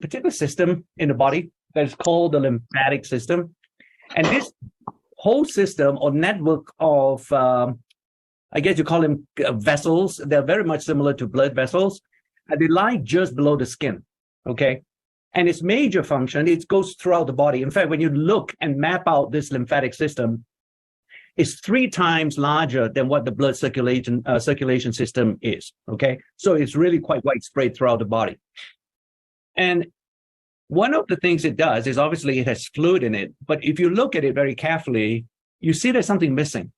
particular system in the body that is called the lymphatic system. And this whole system or network of, I guess you call them vessels, they're very much similar to blood vessels. They lie just below the skin, okay? And its major function, it goes throughout the body. In fact, when you look and map out this lymphatic system, it's 3 times larger than what the blood circulation system is, okay? So it's really quite widespread throughout the body. And one of the things it does is obviously it has fluid in it, but if you look at it very carefully, you see there's something missing,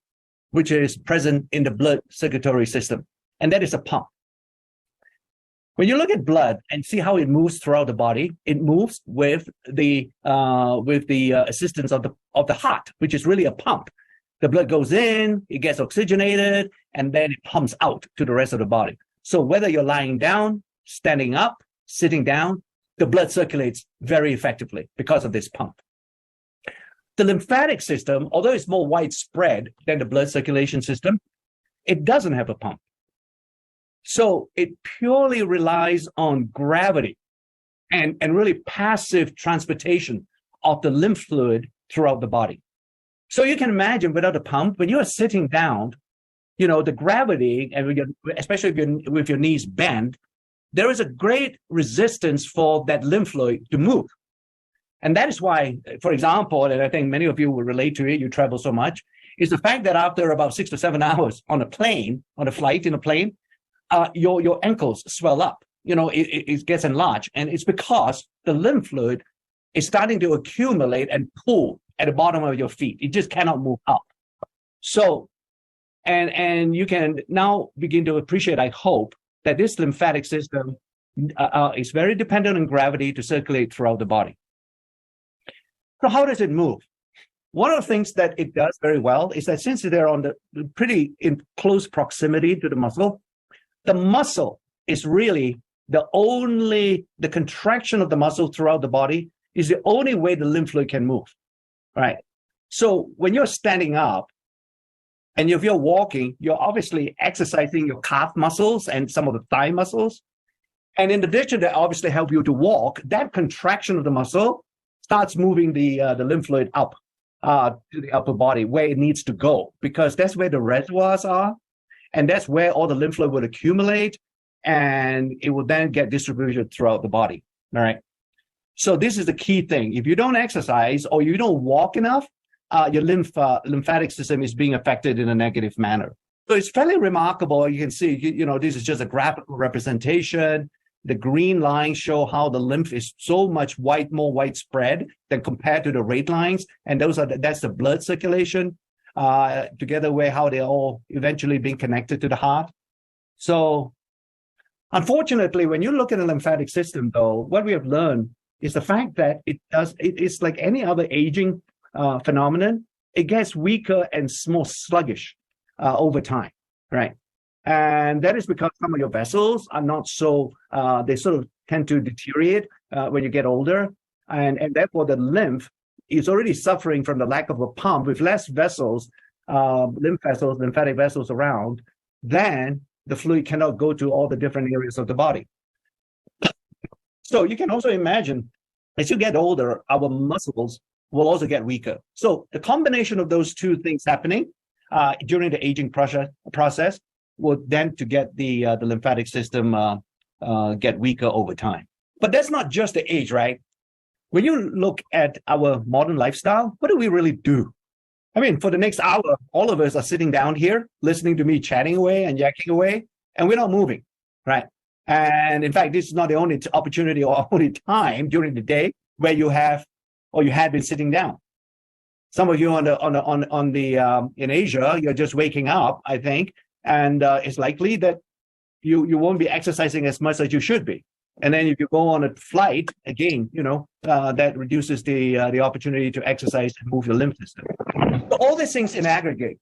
which is present in the blood circulatory system, and that is a pump. When you look at blood and see how it moves throughout the body, it moves with the assistance of the heart, which is really a pump. The blood goes in, it gets oxygenated, and then it pumps out to the rest of the body. So whether you're lying down, standing up, sitting down, the blood circulates very effectively because of this pump. The lymphatic system, although it's more widespread than the blood circulation system, it doesn't have a pump. So it purely relies on gravity and really passive transportation of the lymph fluid throughout the body. So you can imagine without a pump, when you are sitting down, you know, the gravity, and especially if you're with your knees bent, there is a great resistance for that lymph fluid to move. And that is why, for example, and I think many of you will relate to it, you travel so much, is the fact that after about 6 to 7 hours on a plane, on a flight in a plane, your ankles swell up, you know, it gets enlarged. And it's because the lymph fluid is starting to accumulate and pool at the bottom of your feet. It just cannot move up. So, and you can now begin to appreciate, I hope, that this lymphatic system is very dependent on gravity to circulate throughout the body. So how does it move? One of the things that it does very well is that since they're on the pretty in close proximity to the muscle is really the contraction of the muscle throughout the body is the only way the lymph fluid can move, right? So when you're standing up and if you're walking, you're obviously exercising your calf muscles and some of the thigh muscles. And in addition to obviously help you to walk, that contraction of the muscle starts moving the lymph fluid up to the upper body where it needs to go, because that's where the reservoirs are. And that's where all the lymph fluid will accumulate, and it will then get distributed throughout the body. All right. So this is the key thing. If you don't exercise or you don't walk enough, your lymphatic system is being affected in a negative manner. So it's fairly remarkable. You can see, you know, this is just a graphical representation. The green lines show how the lymph is so much more widespread than compared to the red lines, and that's the blood circulation. Together with how they're all eventually being connected to the heart. So unfortunately, when you look at the lymphatic system, though, what we have learned is the fact that it's like any other aging phenomenon. It gets weaker and more sluggish over time, right? And that is because some of your vessels are not so, they sort of tend to deteriorate when you get older. And therefore the lymph is already suffering from the lack of a pump with less vessels, lymphatic vessels around, then the fluid cannot go to all the different areas of the body. So you can also imagine, as you get older, our muscles will also get weaker. So the combination of those two things happening during the aging process will then to get the lymphatic system get weaker over time. But that's not just the age, right? When you look at our modern lifestyle, what do we really do? I mean, for the next hour, all of us are sitting down here, listening to me chatting away and yakking away, and we're not moving, right? And in fact, this is not the only opportunity or only time during the day where you have or you had been sitting down. Some of you in Asia, you're just waking up, I think, and it's likely that you won't be exercising as much as you should be. And then if you go on a flight, again, you know, that reduces the opportunity to exercise and move your lymph system. So all these things in aggregate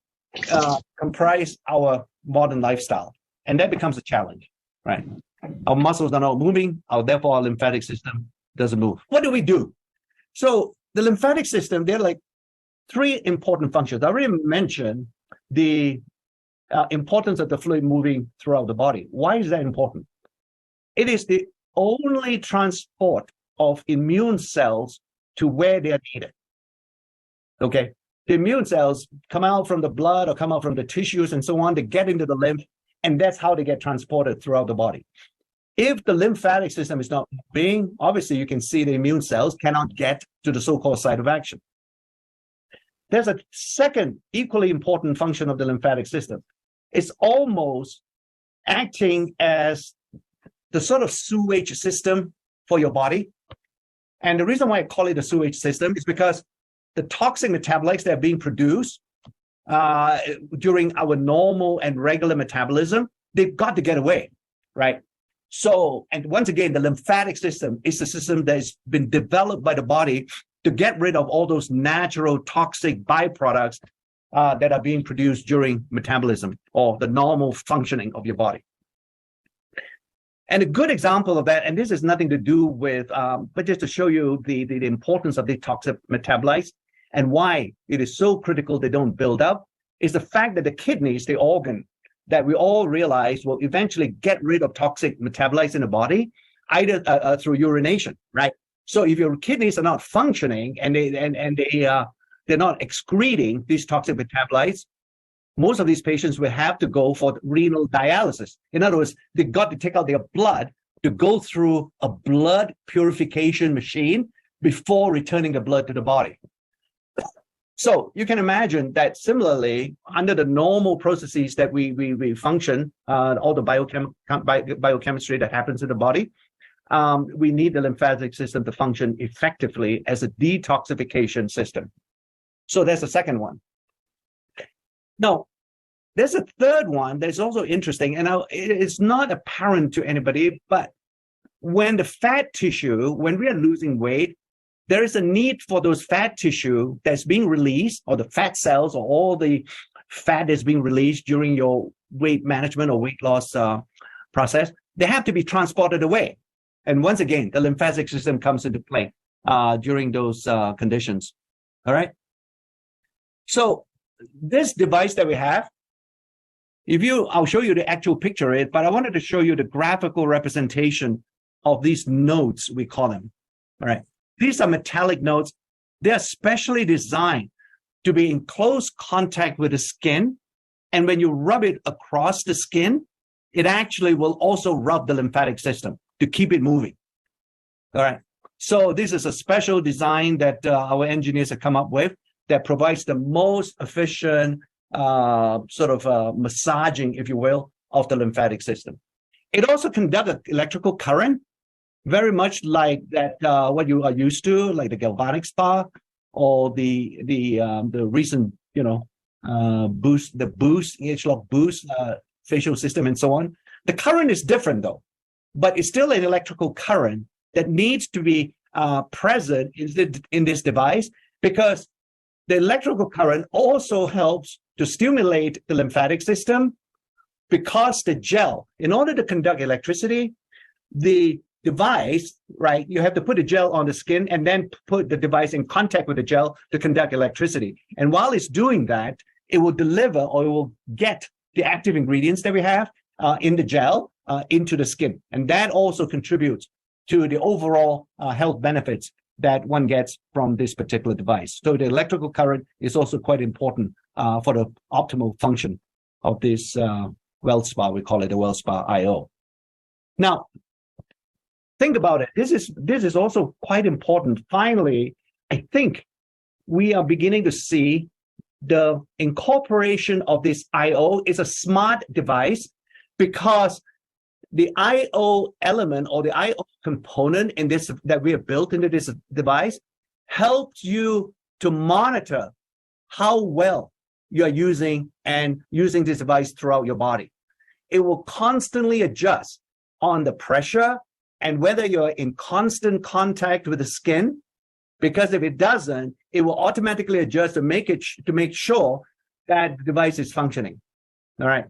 comprise our modern lifestyle, and that becomes a challenge, right? Our muscles are not moving, therefore our lymphatic system doesn't move. What do we do? So the lymphatic system, there are like 3 important functions. I already mentioned the importance of the fluid moving throughout the body. Why is that important? It is the only transport of immune cells to where they are needed. Okay, the immune cells come out from the blood or come out from the tissues and so on to get into the lymph, and that's how they get transported throughout the body. If the lymphatic system is not moving, obviously you can see the immune cells cannot get to the so-called site of action. There's a second equally important function of the lymphatic system. It's almost acting as the sort of sewage system for your body. And the reason why I call it a sewage system is because the toxic metabolites that are being produced during our normal and regular metabolism, they've got to get away, right? So, and once again, the lymphatic system is the system that's been developed by the body to get rid of all those natural toxic byproducts that are being produced during metabolism or the normal functioning of your body. And a good example of that, and this has nothing to do with, but just to show you the importance of the toxic metabolites and why it is so critical they don't build up, is the fact that the kidneys, the organ that we all realize will eventually get rid of toxic metabolites in the body, either through urination, right? So if your kidneys are not functioning and they're not excreting these toxic metabolites, most of these patients will have to go for renal dialysis. In other words, they got to take out their blood to go through a blood purification machine before returning the blood to the body. So you can imagine that similarly, under the normal processes that we function, all the biochemistry that happens in the body, we need the lymphatic system to function effectively as a detoxification system. So that's the second one. Now, there's a third one that's also interesting, and it's not apparent to anybody, but when the fat tissue, when we are losing weight, there is a need for those fat tissue that's being released, or the fat cells, or all the fat that's being released during your weight management or weight loss process. They have to be transported away. And once again, the lymphatic system comes into play during those conditions. All right. So this device that we have, I'll show you the actual picture of it, but I wanted to show you the graphical representation of these nodes, we call them. All right. These are metallic nodes. They're specially designed to be in close contact with the skin. And when you rub it across the skin, it actually will also rub the lymphatic system to keep it moving. All right. So this is a special design that our engineers have come up with that provides the most efficient massaging, if you will, of the lymphatic system. It also conducts an electrical current, very much like that what you are used to, like the galvanic spark or the recent H-lock boost facial system and so on. The current is different though, but it's still an electrical current that needs to be present in this device, because the electrical current also helps to stimulate the lymphatic system, because the gel, in order to conduct electricity, the device, right, you have to put a gel on the skin and then put the device in contact with the gel to conduct electricity. And while it's doing that, it will deliver, or it will get the active ingredients that we have in the gel into the skin. And that also contributes to the overall health benefits that one gets from this particular device. So the electrical current is also quite important for the optimal function of this Wellspa. We call it the Wellspa IO. Now, think about it. This is also quite important. Finally, I think we are beginning to see the incorporation of this IO is a smart device, because the IO element or the IO component in this that we have built into this device helps you to monitor how well you are using this device throughout your body. It will constantly adjust on the pressure and whether you're in constant contact with the skin, because if it doesn't, it will automatically adjust to make sure that the device is functioning. All right.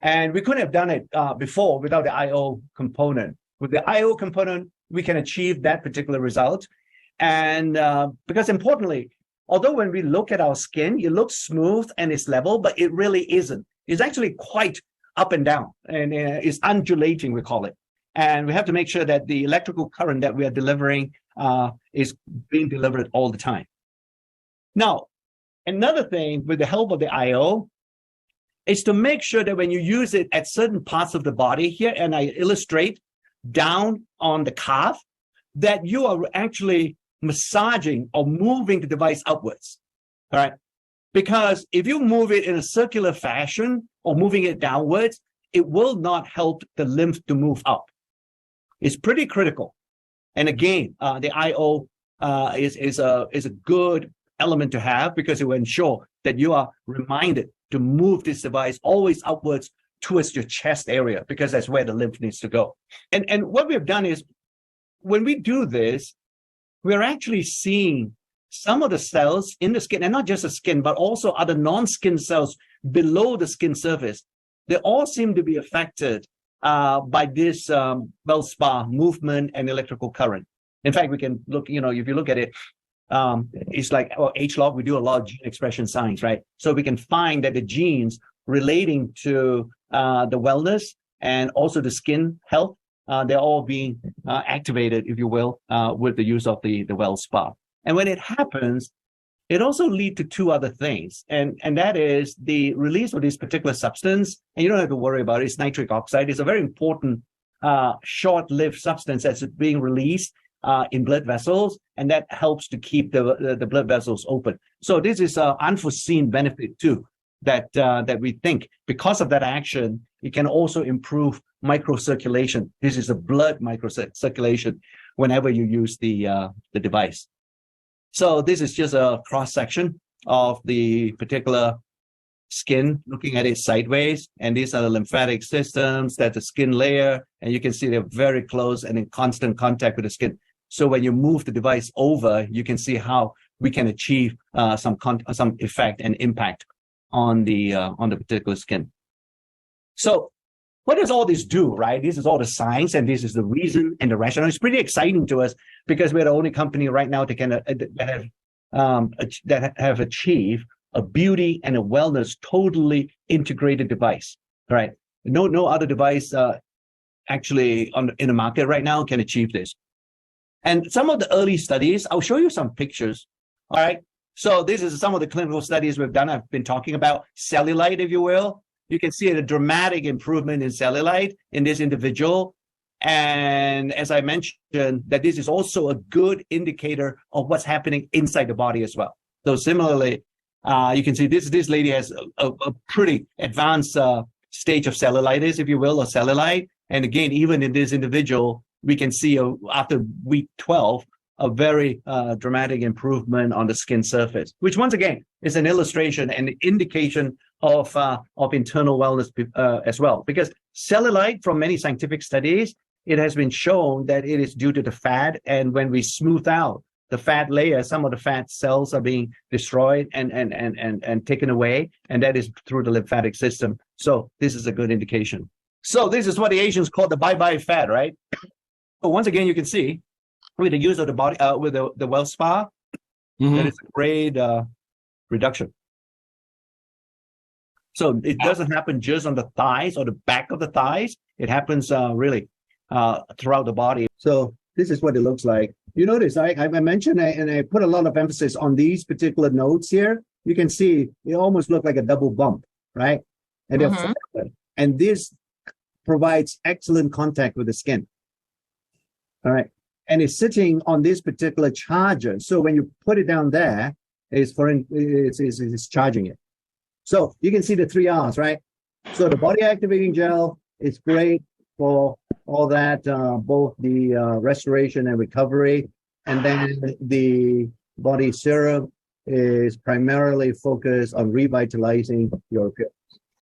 And we couldn't have done it before without the IO component. With the IO component, we can achieve that particular result. And because importantly, although when we look at our skin, it looks smooth and it's level, but it really isn't. It's actually quite up and down, and it's undulating, we call it. And we have to make sure that the electrical current that we are delivering is being delivered all the time. Now, another thing with the help of the IO is to make sure that when you use it at certain parts of the body here, and I illustrate down on the calf, that you are actually massaging or moving the device upwards, all right? Because if you move it in a circular fashion or moving it downwards, it will not help the lymph to move up. It's pretty critical. And again, the IO is a good element to have because it will ensure that you are reminded to move this device always upwards towards your chest area, because that's where the lymph needs to go. And what we've done is, when we do this, we're actually seeing some of the cells in the skin, and not just the skin, but also other non-skin cells below the skin surface. They all seem to be affected by this Wellspa movement and electrical current. In fact, we can look, if you look at it, it's like H-log, we do a lot of gene expression science, right? So we can find that the genes relating to the wellness and also the skin health, they're all being activated, if you will, with the use of the Wellspa. And when it happens, it also leads to two other things, and that is the release of this particular substance, and you don't have to worry about it. It's nitric oxide. It's a very important short-lived substance that's being released in blood vessels, and that helps to keep the blood vessels open. So this is an unforeseen benefit too, that we think because of that action, it can also improve microcirculation. This is a blood microcirculation whenever you use the device. So this is just a cross-section of the particular skin, looking at it sideways. And these are the lymphatic systems, that's the skin layer. And you can see they're very close and in constant contact with the skin. So when you move the device over, you can see how we can achieve some effect and impact on the particular skin. So what does all this do, right? This is all the science, and this is the reason and the rationale. It's pretty exciting to us because we're the only company right now that have achieved a beauty and a wellness totally integrated device, right? No other device actually in the market right now can achieve this. And some of the early studies, I'll show you some pictures, all right? So this is some of the clinical studies we've done. I've been talking about cellulite, if you will. You can see a dramatic improvement in cellulite in this individual. And as I mentioned, that this is also a good indicator of what's happening inside the body as well. So similarly, you can see this lady has a pretty advanced stage of cellulitis, if you will, or cellulite. And again, even in this individual, we can see after week 12, a very dramatic improvement on the skin surface, which once again is an illustration and an indication of internal wellness as well. Because cellulite, from many scientific studies, it has been shown that it is due to the fat, and when we smooth out the fat layer, some of the fat cells are being destroyed and taken away, and that is through the lymphatic system. So this is a good indication. So this is what the Asians call the bye-bye fat, right? So once again, you can see with the use of the body, with the Wellspa, that is a great reduction. So it doesn't happen just on the thighs or the back of the thighs. It happens really throughout the body. So this is what it looks like. You notice I mentioned, and I put a lot of emphasis on these particular nodes here. You can see it almost looks like a double bump, right? And this provides excellent contact with the skin. All right. And it's sitting on this particular charger. So when you put it down there, it's charging it. So you can see the 3 R's, right? So the body activating gel is great for all that, both the restoration and recovery. And then the body serum is primarily focused on revitalizing your appearance.